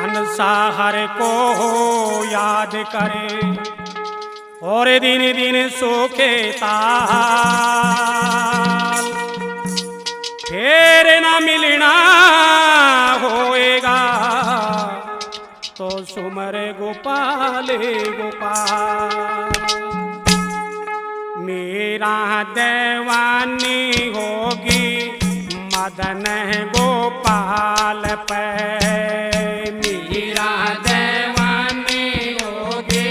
मनसा हर को याद करे और दिन दिन सूखे ताल। फिर ना मिलना होएगा तो सुमर गोपाल गोपाल। मेरा दीवानी होगी मदन गोपाल पे। मेरा दीवानी होगी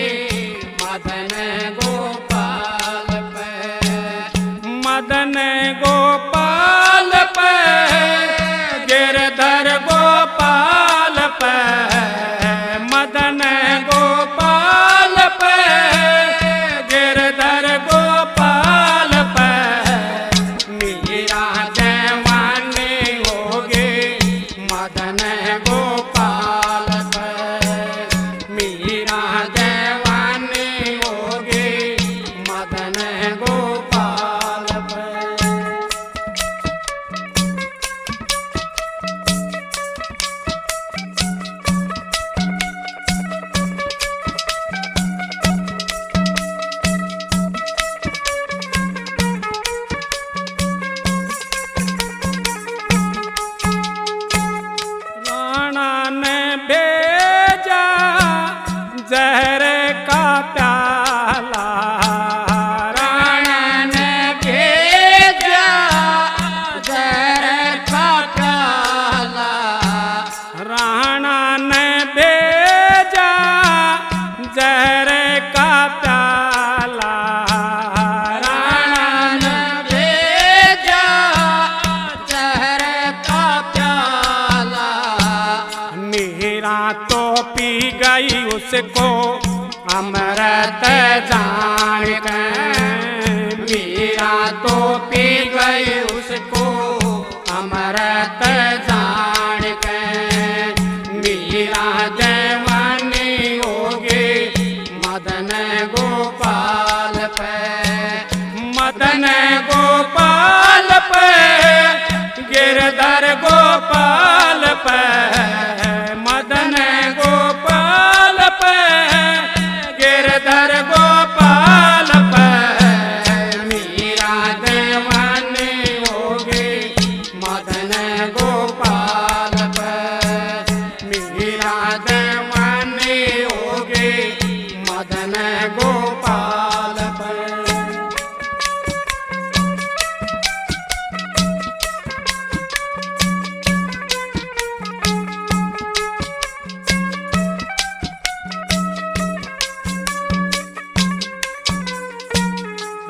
मदन गोपाल पे। मदन गोपाल पे गिरधर गोपाल पे। मदन गोपाल पे गिरधर गोपाल पे। मेरा दीवानी होगी मदन गोपाल पे। मेरा दीवानी होगी मदन गोपाल पे। राणा ने भेजा जहर का प्याला। राणा ने भेजा जहर का प्याला। राणा ने भेजा जहर का प्याला। राणा ने भेजा जहर का प्याला। मेरा तो पी गई उसको अमृत जान के। मेरा तो पी गई उसको अमृत जान के। मेरा दीवानी होगी मदन गोपाल पे। मदन गोपाल पे गिरधर गोपाल पे। मदन गोपाल पे गिरधर गोपाल पे। मेरा दीवानी होगी मदन गोपाल पे। मेरा दीवानी होगी मदन गोपाल पे।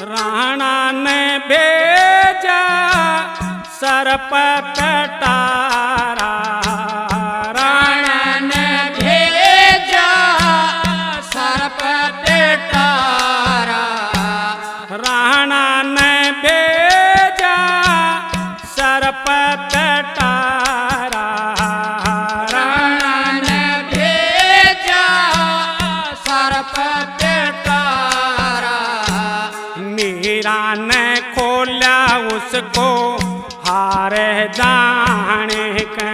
राणा ने भेजा सर्प पटारा। राणा ने भेजा सर्प पेटारा। राणा ने भेजा सर्प पटारा। राणा ने भेजा सर्प पेटारा। मीरा ने खोला उसको हार जाने के।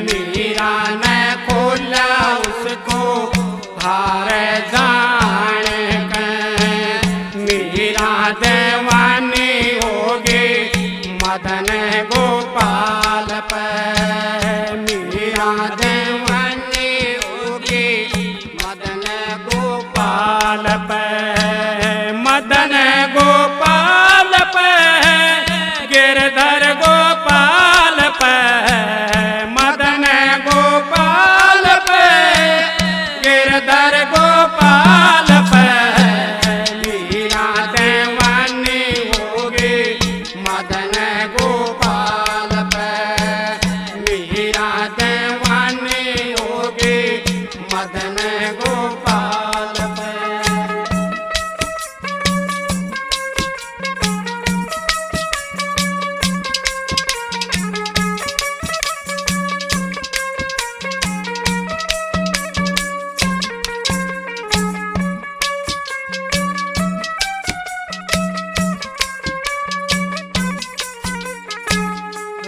मीरा ने खोला उसको हार जाने के। मीरा दीवानी होगी मदन गोपाल पे। मीरा दीवानी होगी मदन गोपाल गोपाल पे। मदन गोपाल पे गिरधर गोपाल पे। मदन गोपाल पे गिरधर गोपाल पे। मेरा दीवानी होगी मदन गोपाल पे। मेरा दीवानी होगी मदन गोपाल पे।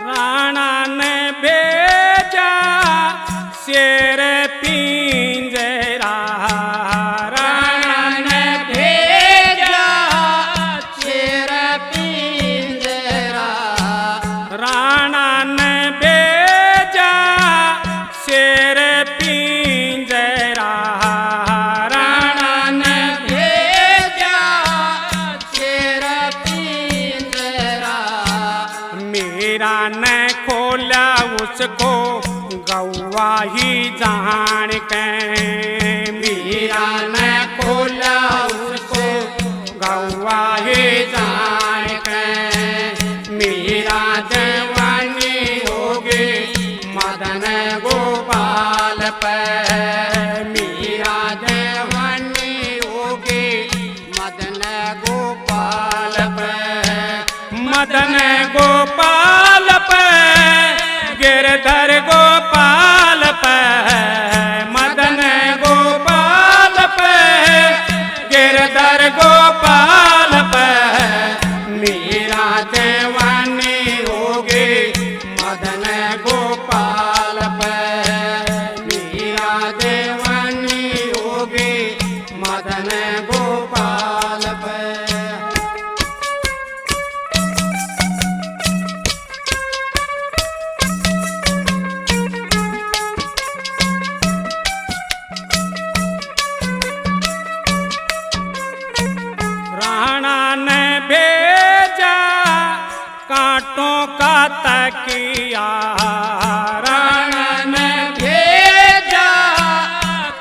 राणा ने भेजा से गौवा ही जान के। मीरा ने खोला उसको गौवा ही जान के। मीरा दीवानी होगी मदन गोपाल पे। मीरा दीवानी होगी मदन गोपाल पे। मदन गोपाल पे गिरधर गोपाल पे। मदन गोपाल पे गिरधर गोपाल पे। मीरा दीवानी होगी मदन गोपाल पे। मीरा दीवानी होगी मदन गोपाल पे। राणा ने भेजा कांटों का तकिया। राणा ने भेजा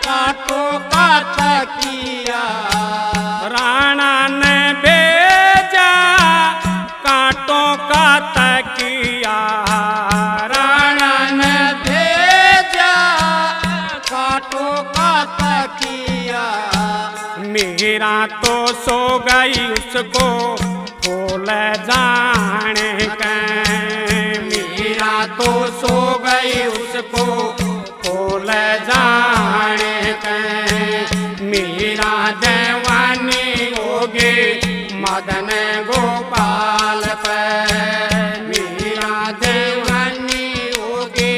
कांटों का तकिया। राणा ने भेजा कांटों का तकिया। राणा ने भेजा कांटों का तकिया। मीरा तो सो गई उसको फूल जाने के। मीरा तो सो गई उसको फूल जाने के। मीरा दीवानी होगी मदन गोपाल पे। मीरा दीवानी होगी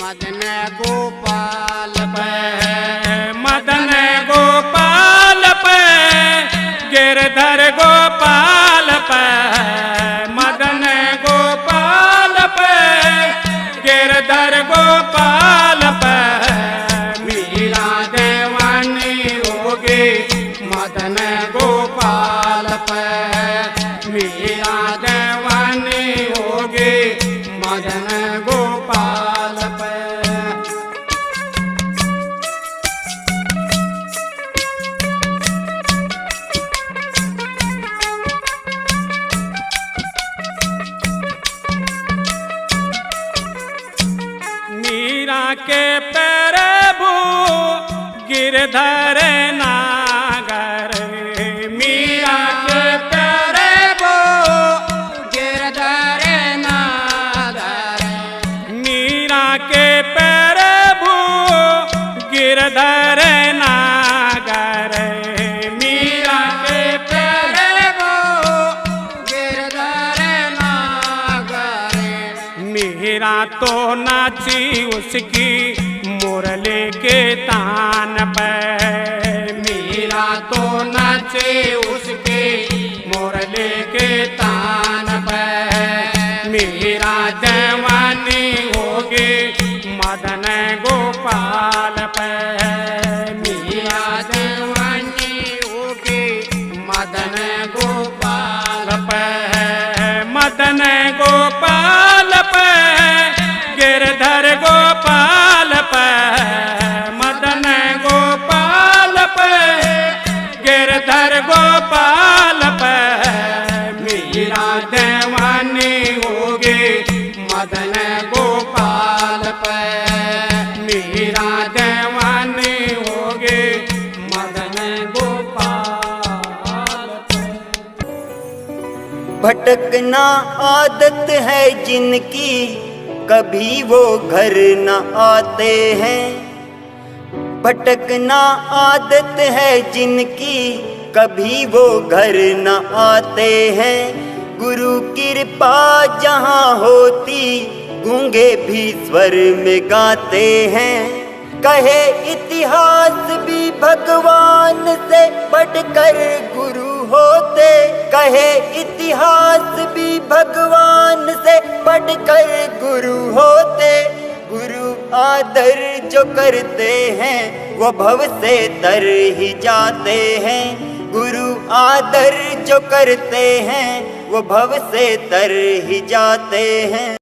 मदन गोपाल पे। मदन गोपाल पे गिरधर गोपाल पे। मदन गोपाल पे गिरधर गोपाल पे। मीरा दीवानी होगी मदन गोपाल पे। मीरा दीवानी होगी मदन गोपाल पे। मीरा के प्रभु गिरधर नागर। मीरा के प्रभु गिरधर नागर। मीरा के प्रभु गिरधर नागर। मीरा के प्रभु गिरधर नागर। मीरा तो नाची उसकी मुरली के तान पे। मीरा तो नाचे उसके मुरली के तान पे। मीरा दीवानी होगी मदन गोपाल पे। मीरा दीवानी होगी मदन गोपाल पे मदन गोपाल पे गिरधर गोपाल पे। मदन गोपाल पे गिरधर गोपाल पे। मीरा दीवानी होगी मदन गोपाल पे। मीरा दीवानी होगी मदन गोपाल पे। भटकना आदत है जिनकी कभी वो घर न आते हैं। भटकना आदत है जिनकी कभी वो घर न आते हैं। गुरु कृपा जहाँ होती गूंगे भी स्वर में गाते हैं। कहे इतिहास भी भगवान से बढ़कर गुरु होते। कहे इतिहास भी भगवान से बढ़कर गुरु होते। गुरु आदर जो करते हैं वो भव से तर ही जाते हैं। गुरु आदर जो करते हैं वो भव से तर ही जाते हैं।